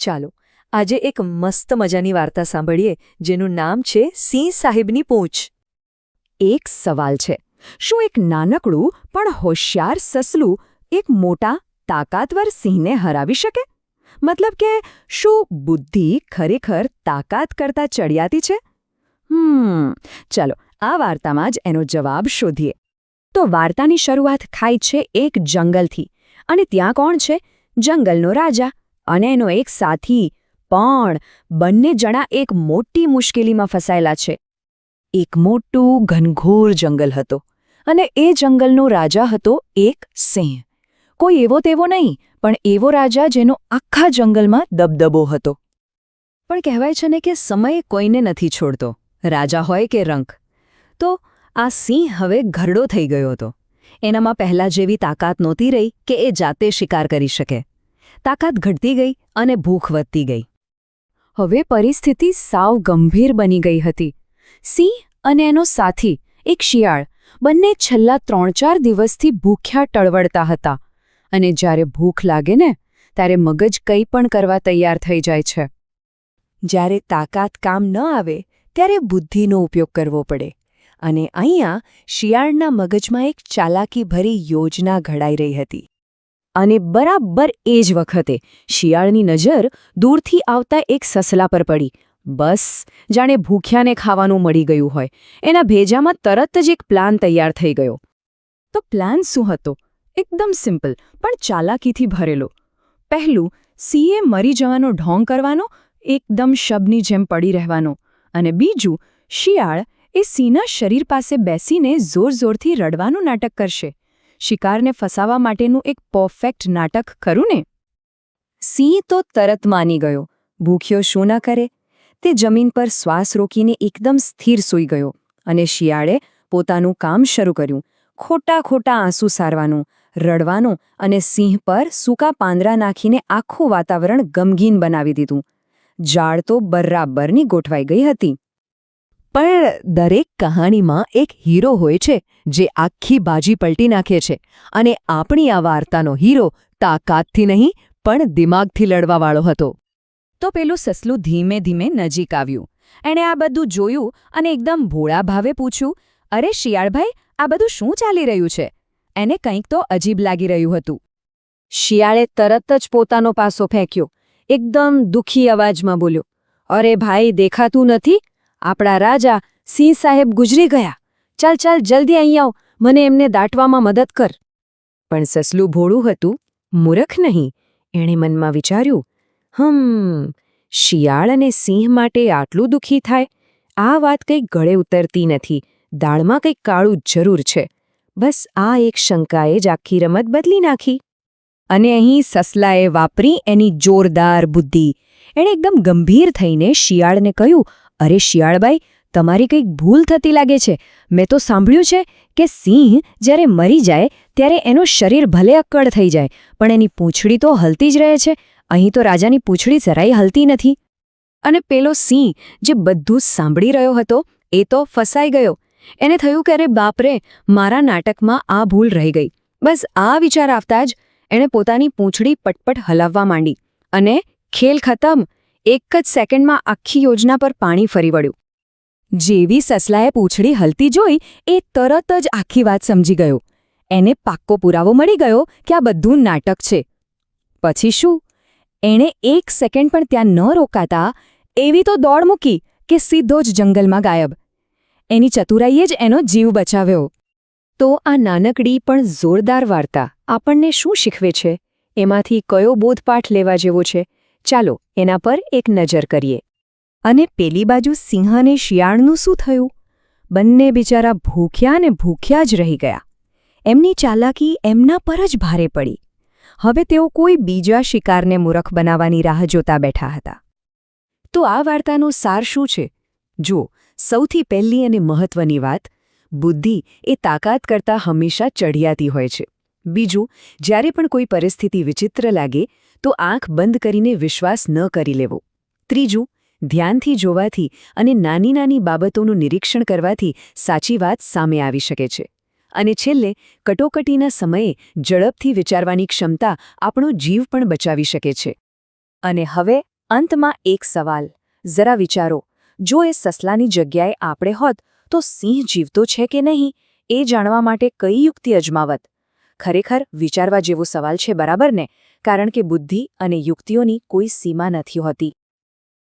ચાલો આજે એક મસ્ત મજાની વાર્તા સાંભળીએ જેનું નામ છે સિંહ સાહેબની પૂંછ. એક સવાલ છે, શું એક નાનકડું પણ હોશિયાર સસલું એક મોટા તાકાતવર સિંહને હરાવી શકે? મતલબ કે શું બુદ્ધિ ખરેખર તાકાત કરતાં ચડિયાતી છે? ચાલો આ વાર્તામાં જ એનો જવાબ શોધીએ. તો વાર્તાની શરૂઆત થાય છે એક જંગલથી, અને ત્યાં કોણ છે? જંગલનો રાજા અને એનો એક સાથી. પણ બંને જણા એક મોટી મુશ્કેલીમાં ફસાયેલા છે. એક મોટું ઘનઘોર જંગલ હતો, અને એ જંગલનો રાજા હતો એક સિંહ. કોઈ એવો તેવો નહીં, પણ એવો રાજા જેનો આખા જંગલમાં દબદબો હતો. પણ કહેવાય છે ને કે સમય કોઈને નથી છોડતો, રાજા હોય કે રંક. તો આ સિંહ હવે ઘરડો થઈ ગયો હતો. એનામાં પહેલા જેવી તાકાત નહોતી રહી કે એ જાતે શિકાર કરી શકે. તાકાત ઘટતી ગઈ અને ભૂખ વધતી ગઈ. હવે પરિસ્થિતિ સાવ ગંભીર બની ગઈ હતી. સિંહ અને એનો સાથી એક શિયાળ બંને છેલ્લા 3-4 દિવસથી ભૂખ્યા ટળવળતા હતા. અને જ્યારે ભૂખ લાગે ને, ત્યારે મગજ કંઈ પણ કરવા તૈયાર થઈ જાય છે. જ્યારે તાકાત કામ ન આવે ત્યારે બુદ્ધિનો ઉપયોગ કરવો પડે. અને અહીંયા શિયાળના મગજમાં એક ચાલાકીભરી યોજના ઘડાઈ રહી હતી. અને બરાબર એ જ વખતે શિયાળની નજર દૂરથી આવતા એક સસલા પર પડી. બસ જાણે ભૂખ્યાને ખાવાનું મળી ગયું હોય. એના ભેજામાં તરત જ એક પ્લાન તૈયાર થઈ ગયો. તો પ્લાન શું હતો? એકદમ સિમ્પલ પણ ચાલાકીથી ભરેલો. પહેલું, સિંહે મરી જવાનો ઢોંગ કરવાનો, એકદમ શબની જેમ પડી રહેવાનો. અને બીજું, શિયાળ એ સિંહના શરીર પાસે બેસીને જોર-જોરથી રડવાનું નાટક કરશે. શિકારને ફસાવવા માટેનું એક પરફેક્ટ નાટક, ખરું ને? સિંહ તો તરત માની ગયો. ભૂખ્યો શું ના કરે? તે જમીન પર શ્વાસ રોકીને એકદમ સ્થિર સૂઈ ગયો. અને શિયાળે પોતાનું કામ શરૂ કર્યું. ખોટા આંસુ સારવાનું, રડવાનું અને સિંહ પર સૂકા પાંદડા નાખીને આખું વાતાવરણ ગમગીન બનાવી દીધું. જાળ તો બરાબરની ગોઠવાઈ ગઈ હતી. પણ દરેક કહાણીમાં એક હીરો હોય છે જે આખી બાજી પલટી નાખે છે. અને આપણી આ વાર્તાનો હીરો તાકાતથી નહીં પણ દિમાગથી લડવાવાળો હતો. તો પેલું સસલું ધીમે ધીમે નજીક આવ્યું. એણે આ બધું જોયું અને એકદમ ભોળા ભાવે પૂછ્યું, અરે શિયાળભાઈ, આ બધું શું ચાલી રહ્યું છે? એને કંઈક તો અજીબ લાગી રહ્યું હતું. શિયાળે તરત જ પોતાનો પાસો ફેંક્યો. એકદમ દુઃખી અવાજમાં બોલ્યો, અરે ભાઈ, દેખાતું નથી? આપણા રાજા સિંહ સાહેબ ગુજરી ગયા. ચાલ જલ્દી અહીં આવ, મને એમને દાટવામાં મદદ કર. પણ સસલું ભોળું હતું, મૂરખ નહીં. એણે મનમાં વિચાર્યું, શિયાળ અને સિંહ માટે આટલું દુઃખી થાય? આ વાત કંઈક ગળે ઉતરતી નથી. દાળમાં કંઈક કાળું જરૂર છે. બસ આ એક શંકાએ જ આખી રમત બદલી નાખી. અને અહીં સસલાએ વાપરી એની જોરદાર બુદ્ધિ. એણે એકદમ ગંભીર થઈને શિયાળને કહ્યું, અરે શિયાળભાઈ, તમારી કંઈક ભૂલ થતી લાગે છે. મેં તો સાંભળ્યું છે કે સિંહ જ્યારે મરી જાય ત્યારે એનું શરીર ભલે અક્કડ થઈ જાય, પણ એની પૂંછડી તો હલતી જ રહે છે. અહીં તો રાજાની પૂંછડી જરાય હલતી નથી. અને પેલો સિંહ જે બધું સાંભળી રહ્યો હતો એ તો ફસાઈ ગયો. એને થયું કે અરે બાપરે, મારા નાટકમાં આ ભૂલ રહી ગઈ. બસ આ વિચાર આવતા જ એણે પોતાની પૂંછડી પટપટ હલાવવા માંડી. અને ખેલ ખતમ. એક જ સેકન્ડમાં આખી યોજના પર પાણી ફરી વળ્યું. જેવી સસલાએ પૂંછડી હલતી જોઈ એ તરત જ આખી વાત સમજી ગયો. એને પાક્કો પુરાવો મળી ગયો કે આ બધું નાટક છે. પછી શું? એણે એક સેકન્ડ પણ ત્યાં ન રોકાતા એવી તો દોડ મૂકી કે સીધો જ જંગલમાં ગાયબ. એની ચતુરાઈએ જ એનો જીવ બચાવ્યો. તો આ નાનકડી પણ જોરદાર વાર્તા આપણને શું શીખવે છે? એમાંથી કયો બોધપાઠ લેવા જેવો છે? ચાલો એના પર એક નજર કરીએ. અને પેલી બાજુ સિંહ અને શિયાળનું શું થયું? બંને બિચારા ભૂખ્યા જ રહી ગયા. એમની ચાલાકી એમના પર જ ભારે પડી. હવે તેઓ કોઈ બીજા શિકારને મૂરખ બનાવવાની રાહ જોતા બેઠા હતા. તો આ વાર્તાનો સાર શું છે? જુઓ, સૌથી પહેલી અને મહત્વની વાત, બુદ્ધિ એ તાકાત કરતાં હંમેશા ચઢિયાતી હોય છે. બીજું, જ્યારે પણ કોઈ પરિસ્થિતિ વિચિત્ર લાગે તો આંખ બંધ કરીને વિશ્વાસ ન કરી લેવો. ત્રીજું, ધ્યાનથી જોવાથી અને નાની બાબતોનું નિરીક્ષણ કરવાથી સાચી વાત સામે આવી શકે છે. અને છેલ્લે, કટોકટીના સમયે ઝડપથી વિચારવાની ક્ષમતા આપણો જીવ પણ બચાવી શકે છે. અને હવે અંતમાં એક સવાલ, જરા વિચારો, જો એ સસલાની જગ્યાએ આપણે હોત તો સિંહ જીવતો છે કે નહીં એ જાણવા માટે કઈ યુક્તિ અજમાવત? ખરેખર વિચારવા જેવો સવાલ છે, બરાબર ને? કારણ કે બુદ્ધિ અને યુક્તિઓની કોઈ સીમા નથી હોતી.